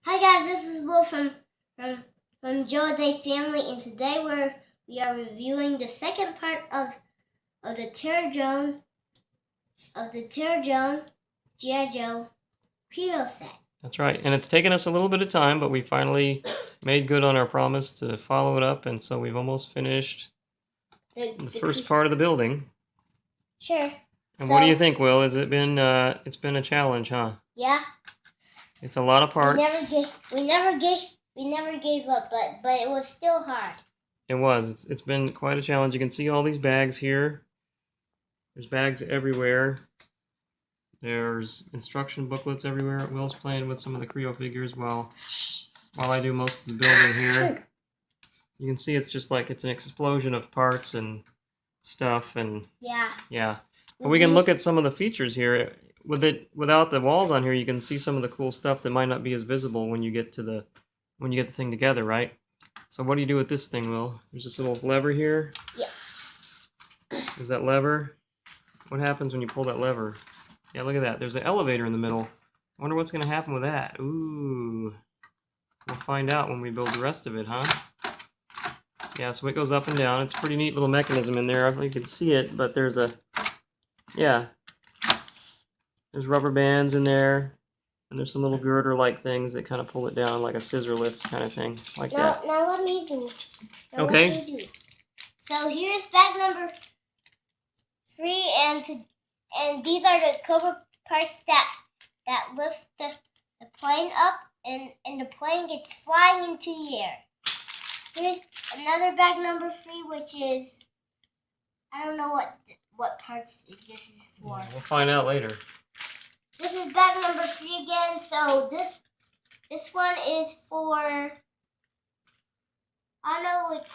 Hi guys, this is Will from Jose Family, and today we are reviewing the second part of the Terrordrome G.I. Joe Kre-O set. That's right, and it's taken us a little bit of time, but we finally made good on our promise to follow it up, and so we've almost finished the first part of the building. Sure. And what do you think, Will? Has it been? It's been a challenge, huh? Yeah. It's a lot of parts. We never gave up, but it was still hard. It was. It's been quite a challenge. You can see all these bags here. There's bags everywhere. There's instruction booklets everywhere. Will's playing with some of the Kre-O figures while I do most of the building here. You can see it's just like it's an explosion of parts and stuff, and yeah. But we can look at some of the features here. Without the walls on here, you can see some of the cool stuff that might not be as visible when you get the thing together, right? So what do you do with this thing, Will? There's this little lever here. Yeah. There's that lever. What happens when you pull that lever? Yeah, look at that. There's an elevator in the middle. I wonder what's going to happen with that. Ooh. We'll find out when we build the rest of it, huh? Yeah, so it goes up and down. It's a pretty neat little mechanism in there. I don't know if you can see it, but there's there's rubber bands in there, and there's some little girder-like things that kind of pull it down, like a scissor lift kind of thing, like that. Now let me do. Okay. Let me do. So here's bag number 3, and these are the Cobra parts that lift the plane up, and the plane gets flying into the air. Here's another bag number 3, which is, I don't know what parts this is for. Yeah, we'll find out later. This is bag number 3 again. So this one is for, I don't know which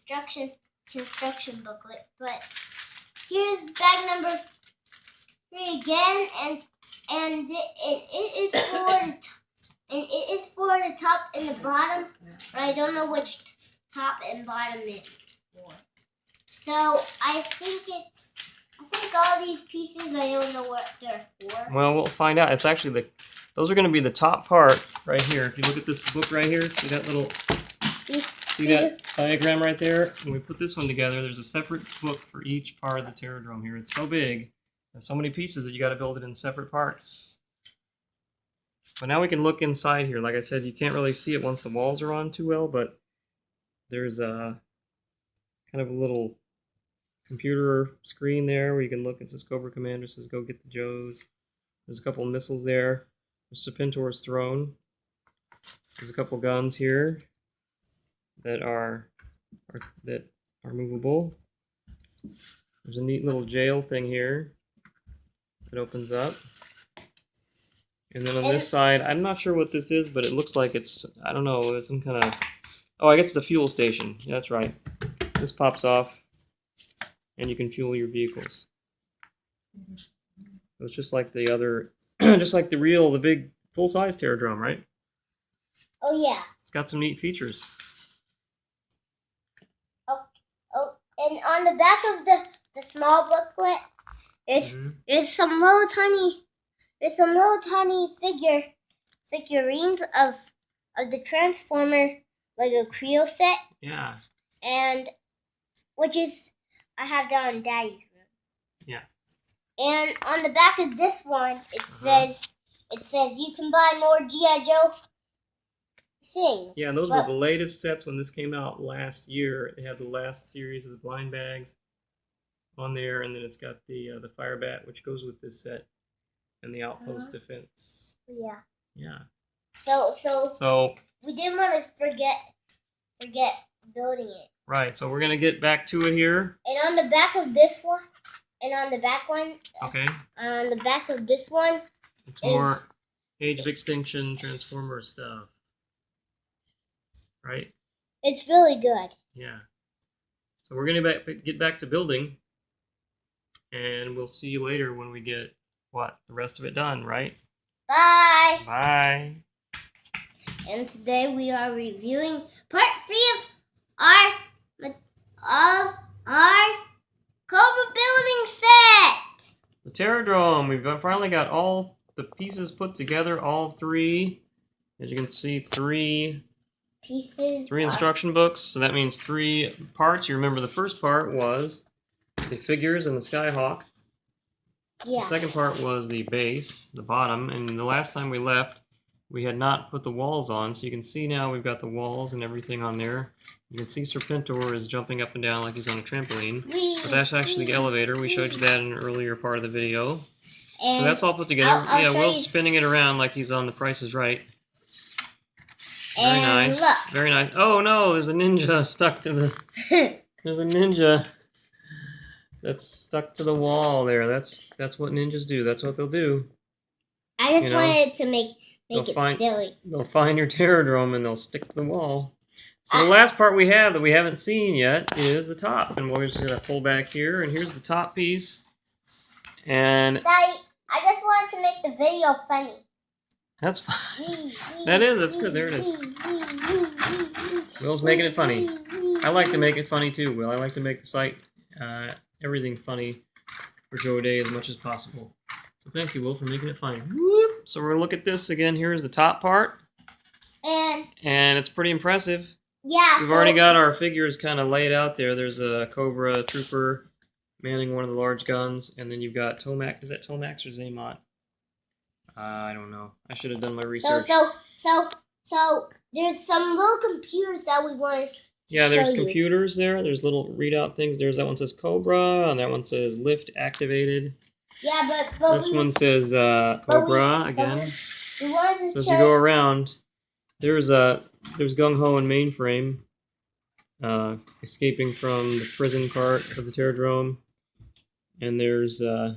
construction booklet, but here's bag number 3 again, and it is for the top and the bottom, but I don't know which top and bottom it is for. So I think all these pieces, I don't know what they're for. Well, we'll find out. It's actually those are going to be the top part right here. If you look at this book right here, see that little, see that diagram right there? When we put this one together, there's a separate book for each part of the Terrordrome here. It's so big, there's so many pieces that you got to build it in separate parts. But now we can look inside here. Like I said, you can't really see it once the walls are on too well, but there's a kind of a little computer screen there where you can look. It says Cobra Commander, says go get the Joes. There's a couple of missiles there. There's Serpentor's throne. There's a couple guns here that are movable. There's a neat little jail thing here that opens up. And then on this side, I'm not sure what this is, but it looks like it's, I don't know, it's some kind of, oh, I guess it's a fuel station. Yeah, that's right. This pops off, and you can fuel your vehicles. So it's just like the other, just like the big full-size Terrordrome, right? Oh yeah. It's got some neat features. Oh, and on the back of the small booklet, there's some little tiny figurines of the Transformer Lego Kre-O set. Yeah. And which is, I have that on Daddy's room. Yeah. And on the back of this one, it says you can buy more G.I. Joe things. Yeah, and those were the latest sets when this came out last year. They had the last series of the blind bags on there, and then it's got the fire bat, which goes with this set, and the outpost defense. Yeah. Yeah. So we didn't want to forget building it. Right. So we're gonna get back to it here. And on the back of this one, Okay. On the back of this one, it's more Age of Extinction Transformer stuff. Right. It's really good. Yeah. So we're gonna get back to building, and we'll see you later when we get the rest of it done. Right. Bye. Bye. And today we are reviewing part 3 of our Cobra building set. The Terrordrome. We've finally got all the pieces put together, all 3. As you can see, three pieces. instruction books. So that means 3 parts. You remember the first part was the figures and the Skyhawk. Yeah. The second part was the base, the bottom, and the last time we left, we had not put the walls on. So you can see now we've got the walls and everything on there. You can see Serpentor is jumping up and down like he's on a trampoline. But that's actually the elevator. We showed you that in an earlier part of the video. And so that's all put together. I'll Will's spinning it around like he's on The Price is Right. Very and nice. Look. Very nice. Oh no, there's a ninja stuck to the... There's a ninja that's stuck to the wall there. That's what ninjas do. That's what they'll do. I just wanted to make it silly. They'll find your Terrordrome and they'll stick to the wall. So the last part we have that we haven't seen yet is the top. And we're just going to pull back here. And here's the top piece. And Daddy, I just wanted to make the video funny. That's fine. That's good. There it is. Will's making it funny. I like to make it funny too, Will. I like to make the site, everything funny for Joe Day as much as possible. So thank you, Will, for making it funny. Whoop. So we're going to look at this again. Here's the top part. And it's pretty impressive. Yeah. We've already got our figures kind of laid out there. There's a Cobra Trooper manning one of the large guns. And then you've got Tomac. Is that Tomax or Zaymont? I don't know. I should have done my research. So there's some little computers that we want to Yeah, there's show you. computers there. There's little readout things. There's that one says Cobra, and that one says Lift Activated. Yeah, but this one says Cobra again. We wanted to so as you go around, there's Gung Ho and Mainframe escaping from the prison part of the Terrordrome, and there's a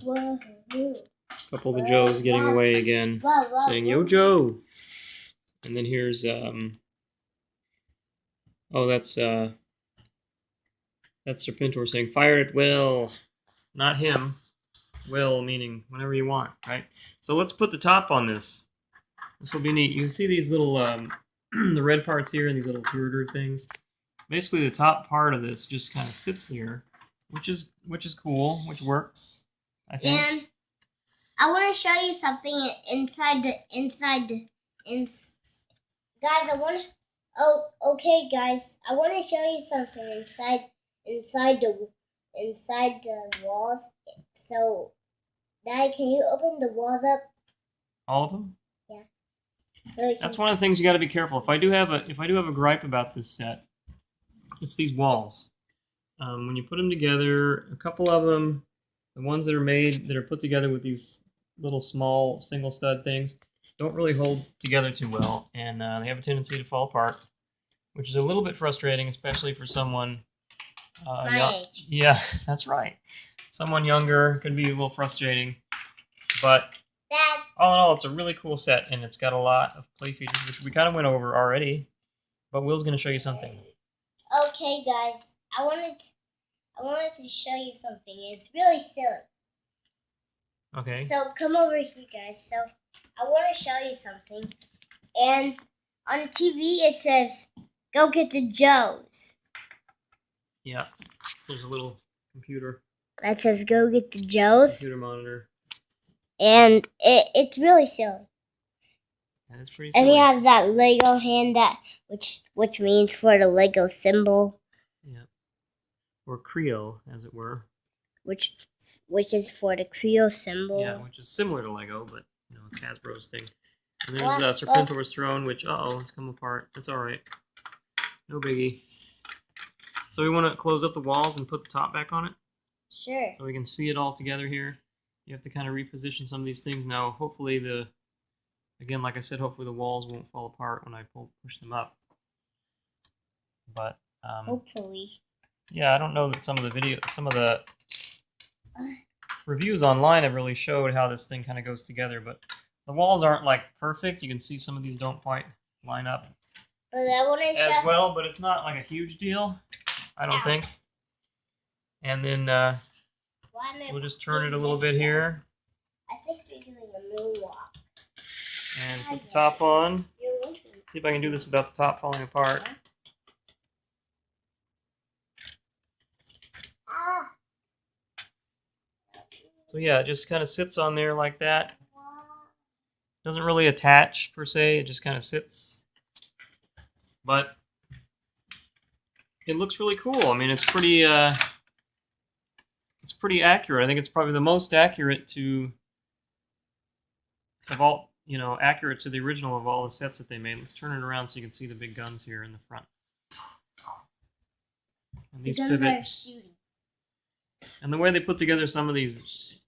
couple of the Joes getting away again, saying "Yo Joe," and then here's that's Serpentor saying "Fire at will," not him. Will meaning whenever you want, right? So let's put the top on this. This will be neat. You can see these little the red parts here and these little girder things. Basically, the top part of this just kind of sits there, which is cool, which works, I think. And I want to show you something guys. Okay, guys. I want to show you something inside the walls. So, Dad, can you open the walls up? All of them? Yeah. That's one of the things you got to be careful. If I do have a gripe about this set, it's these walls. When you put them together, a couple of them, the ones that are put together with these little small single stud things, don't really hold together too well, and they have a tendency to fall apart, which is a little bit frustrating, especially for someone. My age. Yeah, that's right. Someone younger could be a little frustrating, but Dad. all in all, it's a really cool set, and it's got a lot of play features, which we kind of went over already. But Will's going to show you something. Okay, guys, I wanted to show you something. It's really silly. Okay. So come over here, guys. So I want to show you something, and on the TV it says, "Go get the Joes." Yeah, there's a little computer. That says "Go get the Joes." Computer monitor. And it's really silly. That is pretty And silly. he has that Lego hand which means for the Lego symbol. Yeah. Or Kre-O, as it were. Which is for the Kre-O symbol. Yeah, which is similar to Lego, but it's Hasbro's thing. And there's Serpentor's throne, which it's come apart. It's all right. No biggie. So we want to close up the walls and put the top back on it. Sure. So we can see it all together here. You have to kind of reposition some of these things now. Hopefully again, like I said, hopefully the walls won't fall apart when I push them up. But hopefully. Yeah, I don't know that some of the reviews online have really showed how this thing kind of goes together, but the walls aren't like perfect. You can see some of these don't quite line up But I want to as well, but it's not like a huge deal, I don't think. And then we'll just turn it a little bit here. I think we're doing a moonwalk. And put the top on. See if I can do this without the top falling apart. So yeah, it just kind of sits on there like that. Doesn't really attach per se. It just kind of sits. But it looks really cool. I mean, it's pretty accurate. I think it's probably the most accurate of all, accurate to the original of all the sets that they made. Let's turn it around so you can see the big guns here in the front. And these pivot. Shooting. And the way they put together some of these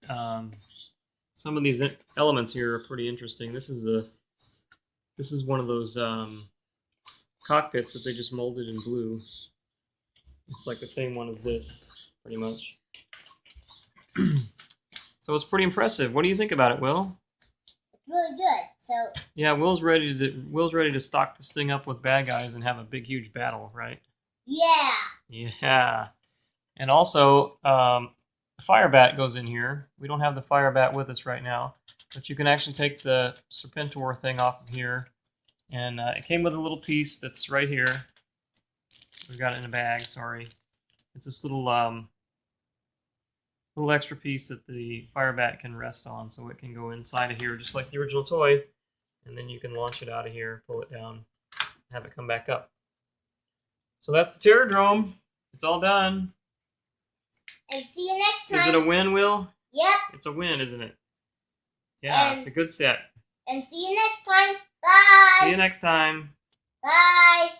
elements here are pretty interesting. This is one of those cockpits that they just molded in blue. It's like the same one as this, pretty much. So it's pretty impressive. What do you think about it, Will? It's really good. So yeah, Will's ready to stock this thing up with bad guys and have a big, huge battle, right? yeah. Yeah. And also, the fire bat goes in here. We don't have the fire bat with us right now, but you can actually take the Serpentor thing off of here. And it came with a little piece that's right here. We got it in a bag, sorry. It's this little extra piece that the fire bat can rest on, so it can go inside of here just like the original toy. And then you can launch it out of here, pull it down, have it come back up. So that's the Terrordrome. It's all done. And see you next time. Is it a win, Will? Yep. It's a win, isn't it? Yeah, it's a good set. And see you next time. Bye. See you next time. Bye.